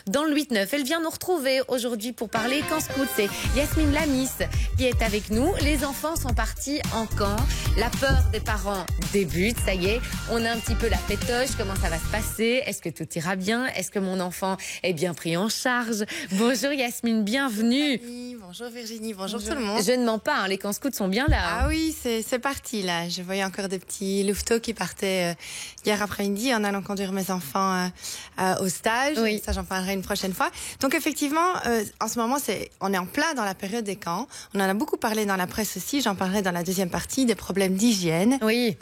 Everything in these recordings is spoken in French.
Dans le 8-9. Elle vient nous retrouver aujourd'hui pour parler camp scout. C'est Yasmine Lamis qui est avec nous. Les enfants sont partis en camp. La peur des parents débute. Ça y est, on a un petit peu la pétoche. Comment ça va se passer? Est-ce que tout ira bien? Est-ce que mon enfant est bien pris en charge? Bonjour Yasmine, bienvenue. Bonjour Virginie, bonjour tout le monde. Je ne mens pas, hein, les camps scouts sont bien là. Ah oui, c'est parti là. Je voyais encore des petits louveteaux qui partaient hier après-midi en allant conduire mes enfants au stage. Oui. Ça, j'en parlerai une prochaine fois. Donc effectivement, en ce moment, on est en plein dans la période des camps. On en a beaucoup parlé dans la presse aussi. J'en parlerai dans la deuxième partie des problèmes d'hygiène. Oui.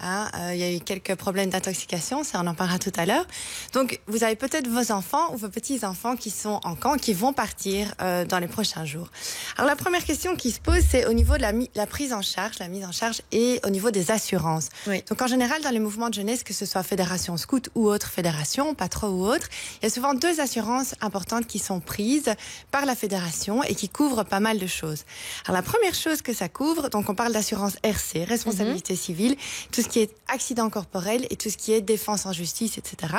Il y a eu quelques problèmes d'intoxication, ça on en parlera tout à l'heure. Donc vous avez peut-être vos enfants ou vos petits-enfants qui sont en camp, qui vont partir dans les prochains jours. Alors la première question qui se pose, c'est au niveau de la prise en charge, la mise en charge et au niveau des assurances. Oui. Donc en général, dans les mouvements de jeunesse, que ce soit fédération scout ou autre fédération, patro ou autre, il y a souvent deux assurances importantes qui sont prises par la fédération et qui couvrent pas mal de choses. Alors la première chose que ça couvre, donc on parle d'assurance RC, responsabilité civile, tout ce qui est accident corporel et tout ce qui est défense en justice, etc.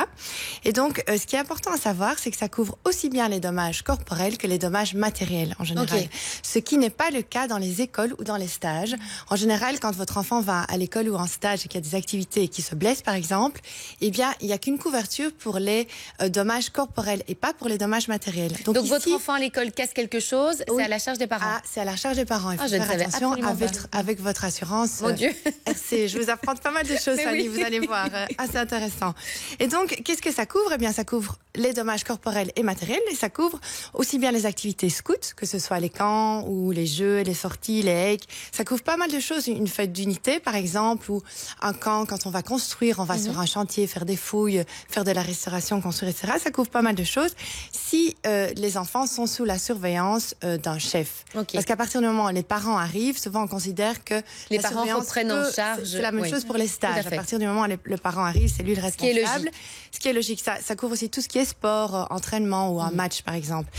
Et donc ce qui est important à savoir, c'est que ça couvre aussi bien les dommages corporels que les dommages matériels en général. Okay. Ce qui n'est pas le cas dans les écoles ou dans les stages. En général, quand votre enfant va à l'école ou en stage et qu'il y a des activités et qu'il se blesse, par exemple, eh bien, il n'y a qu'une couverture pour les dommages corporels et pas pour les dommages matériels. Donc ici, votre enfant à l'école casse quelque chose, oui. C'est à la charge des parents. Ah, c'est à la charge des parents. Il faut je ne faire savais attention absolument pas. avec votre assurance. Mon Dieu. RC. Je vous apprends pas mal de choses, Fanny, oui. vous allez voir. Assez intéressant. Et donc, qu'est-ce que ça couvre? Eh bien, ça couvre les dommages corporels et matériels et ça couvre aussi bien les activités scouts, que ce soit les camps ou les jeux, les sorties, les hikes. Ça couvre pas mal de choses. Une fête d'unité, par exemple, ou un camp, quand on va construire, on va sur un chantier, faire des fouilles, faire de la restauration, construire, etc. Ça couvre pas mal de choses si les enfants sont sous la surveillance d'un chef. Okay. Parce qu'à partir du moment où les parents arrivent, souvent on considère que les parents reprennent en charge. C'est la même chose pour les stages. À partir du moment où le parent arrive, c'est lui le responsable. Ce qui est logique. Ça couvre aussi tout ce qui est sport, entraînement ou un match, par exemple.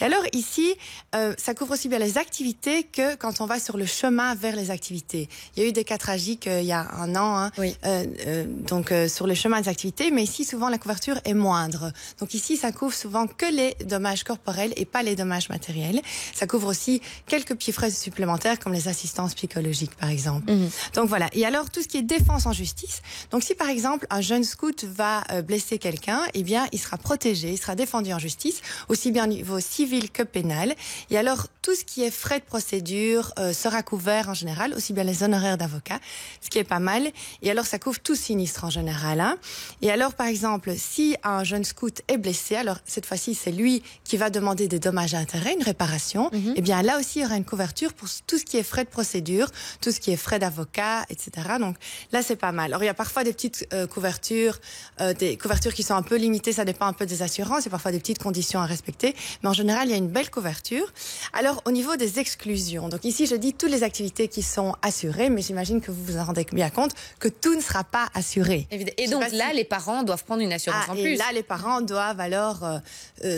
Et alors ici, ça couvre aussi bien les activités que quand on va sur le chemin vers les activités. Il y a eu des cas tragiques il y a un an, sur le chemin des activités, mais ici souvent la couverture est moindre. Donc ici, ça couvre souvent que les dommages corporels et pas les dommages matériels. Ça couvre aussi quelques petits frais supplémentaires comme les assistances psychologiques, par exemple. Donc voilà. Et alors tout ce qui est défense en justice. Donc si par exemple un jeune scout va blesser quelqu'un, eh bien il sera protégé, il sera défendu en justice, aussi bien au niveau civil que pénal. Et alors tout ce qui est frais de procédure sera couvert en général, aussi bien les honoraires d'avocat, ce qui est pas mal. Et alors ça couvre tout sinistre en général. Hein. Et alors par exemple, si un jeune scout est blessé, alors cette fois-ci c'est lui qui va demander des dommages à intérêt, une réparation. Et bien là aussi il y aura une couverture pour tout ce qui est frais de procédure, tout ce qui est frais d'avocat, etc. Donc là c'est pas mal. Alors il y a parfois des petites couvertures, des couvertures qui sont un peu limitées, ça dépend un peu des assurances, et parfois des petites conditions à respecter. Mais en général il y a une belle couverture. Alors au niveau des exclusions, donc ici je dis toutes les activités qui sont assurées, mais j'imagine que vous vous en rendez bien compte que tout ne sera pas assuré. Et donc là, les parents doivent prendre une assurance en plus. Et là, les parents doivent alors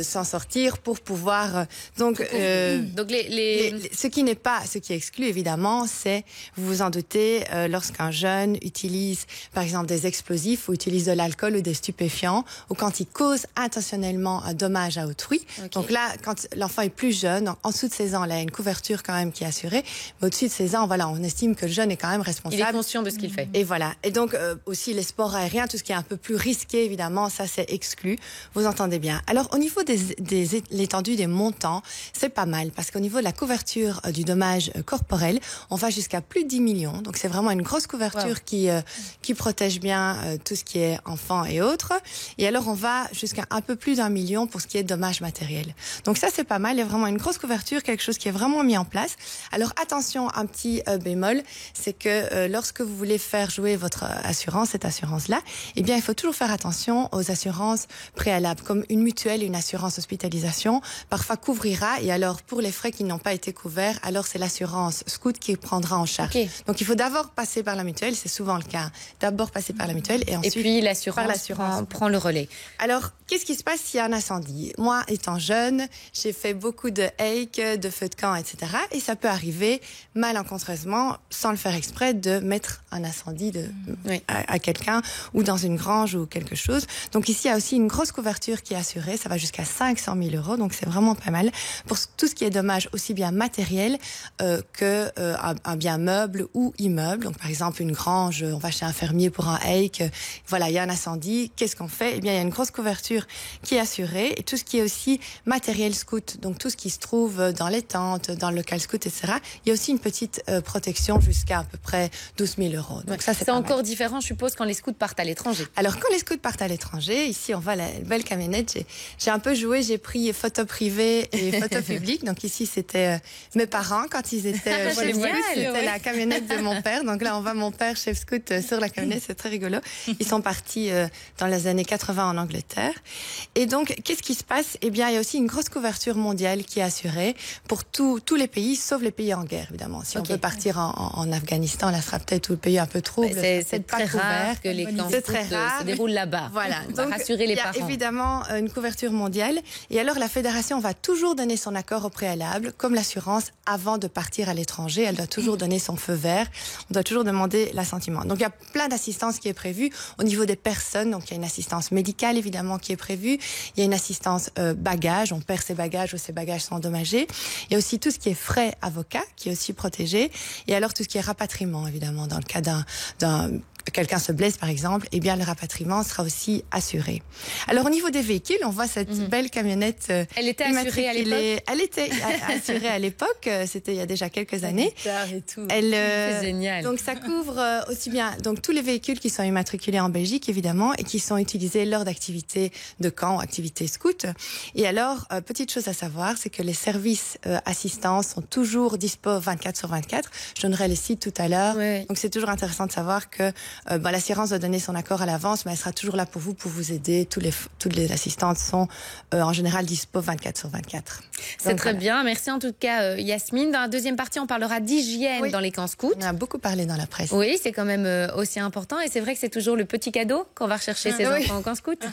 s'en sortir pour pouvoir. Donc ce qui n'est pas, ce qui est exclu évidemment, c'est, vous vous en doutez, lorsqu'un jeune utilise par exemple des explosifs ou utilise de l'alcool ou des stupéfiants, ou quand il cause intentionnellement un dommage à autrui. Okay. Donc là, quand l'enfant est plus jeune, en dessous de 16 ans, là, il y a une couverture quand même qui est assurée. Mais au-dessus de 16 ans, voilà, on estime que le jeune est quand même responsable. Il est conscient de ce qu'il fait. Et voilà. Et donc aussi les sports aériens, tout ce qui est un peu plus risqué, évidemment, ça c'est exclu. Vous entendez bien. Alors au niveau de l'étendue des montants, c'est pas mal parce qu'au niveau de la couverture du dommage corporel, on va jusqu'à plus de 10 millions. Donc c'est vraiment une grosse couverture qui protège bien tout ce qui est enfants et autres. Et alors on va jusqu'à un peu plus d'1 million pour ce qui est dommages matériels. Donc ça c'est pas mal. Il y a vraiment une grosse couverture, quelque chose qui est vraiment mis en place. Alors attention, un petit bémol, c'est que lorsque vous voulez faire jouer votre assurance, cette assurance-là, eh bien, il faut toujours faire attention aux assurances préalables, comme une mutuelle, une assurance hospitalisation, parfois couvrira, et alors, pour les frais qui n'ont pas été couverts, alors c'est l'assurance scout qui prendra en charge. Okay. Donc, il faut d'abord passer par la mutuelle, c'est souvent le cas. D'abord passer par la mutuelle, et ensuite, puis l'assurance prend le relais. Alors, qu'est-ce qui se passe s'il y a un incendie? Moi, étant jeune, j'ai fait beaucoup de hike, de feux de camp, etc. Et ça peut arriver malencontreusement, sans le faire exprès, de mettre un incendie à quelqu'un ou dans une grange ou quelque chose. Donc ici, il y a aussi une grosse couverture qui est assurée. Ça va jusqu'à 500 000 €. Donc c'est vraiment pas mal pour tout ce qui est dommage, aussi bien matériel que un bien meuble ou immeuble. Donc par exemple, une grange, on va chez un fermier pour un hike. Voilà, il y a un incendie. Qu'est-ce qu'on fait? Eh bien, il y a une grosse couverture qui est assurée, et tout ce qui est aussi matériel scout, donc tout ce qui se trouve dans les tentes, dans le local scout, etc. Il y a aussi une petite protection jusqu'à à peu près 12 000 €. Donc ça, c'est encore différent, je suppose, quand les scouts partent à l'étranger. Alors, quand les scouts partent à l'étranger, ici, on voit la belle camionnette. J'ai un peu joué, j'ai pris photo privée et photo publique. Donc ici, c'était mes parents quand ils étaient chez moi. C'était la camionnette de mon père. Donc là, on voit mon père, chef scout, sur la camionnette. C'est très rigolo. Ils sont partis dans les années 80 en Angleterre. Et donc, qu'est-ce qui se passe? Eh bien, il y a aussi une grosse couverture mondiale qui est assurée pour tous les pays, sauf les pays en guerre, évidemment. Si on veut partir en Afghanistan, là, ce sera peut-être tout le pays un peu trouble. C'est très rare que les camps se déroulent là-bas. Voilà. Donc, rassurer les parents. Il y a évidemment une couverture mondiale. Et alors, la fédération va toujours donner son accord au préalable, comme l'assurance, avant de partir à l'étranger. Elle doit toujours donner son feu vert. On doit toujours demander l'assentiment. Donc, il y a plein d'assistance qui est prévue au niveau des personnes. Donc, il y a une assistance médicale, évidemment, qui est prévue. Il y a une assistance bagages. On perd ses bagages ou ses bagages sont endommagés. Il y a aussi tout ce qui est frais avocat, qui est aussi protégé. Et alors, tout ce qui est rapatriement, évidemment, dans le cas quelqu'un se blesse, par exemple, eh bien, le rapatriement sera aussi assuré. Alors, au niveau des véhicules, on voit cette belle camionnette. Elle était assurée à l'époque? Elle était assurée à l'époque. C'était il y a déjà quelques années. Et tout. C'est génial. Donc, ça couvre aussi bien donc tous les véhicules qui sont immatriculés en Belgique, évidemment, et qui sont utilisés lors d'activités de camp, activités scout. Et alors, petite chose à savoir, c'est que les services assistance sont toujours dispo 24/24. Je donnerai les sites tout à l'heure. Oui. Donc, c'est toujours intéressant de savoir que l'assurance doit donner son accord à l'avance, mais elle sera toujours là pour vous aider. Toutes les assistantes sont en général dispo 24/24. C'est très bien. Merci en tout cas, Yasmine. Dans la deuxième partie, on parlera d'hygiène dans les camps scouts. On a beaucoup parlé dans la presse. Oui, c'est quand même aussi important. Et c'est vrai que c'est toujours le petit cadeau qu'on va rechercher ses enfants au camp scout.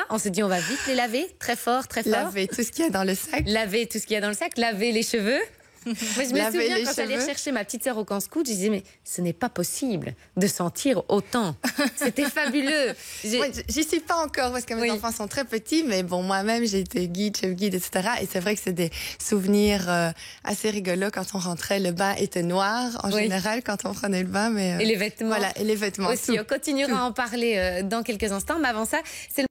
On se dit, on va vite les laver, très fort, très fort. Laver tout ce qu'il y a dans le sac. Laver tout ce qu'il y a dans le sac, laver les cheveux. Moi, je me souviens quand j'allais chercher ma petite sœur au camp scout, je disais, mais ce n'est pas possible de sentir autant. C'était fabuleux. J'y suis pas encore parce que mes enfants sont très petits, mais bon, moi-même, j'ai été guide, chef guide, etc. Et c'est vrai que c'est des souvenirs assez rigolos quand on rentrait. Le bain était noir, en général, quand on prenait le bain. Mais, et les vêtements. Voilà, et les vêtements aussi. Tout. On continuera à en parler dans quelques instants, mais avant ça, c'est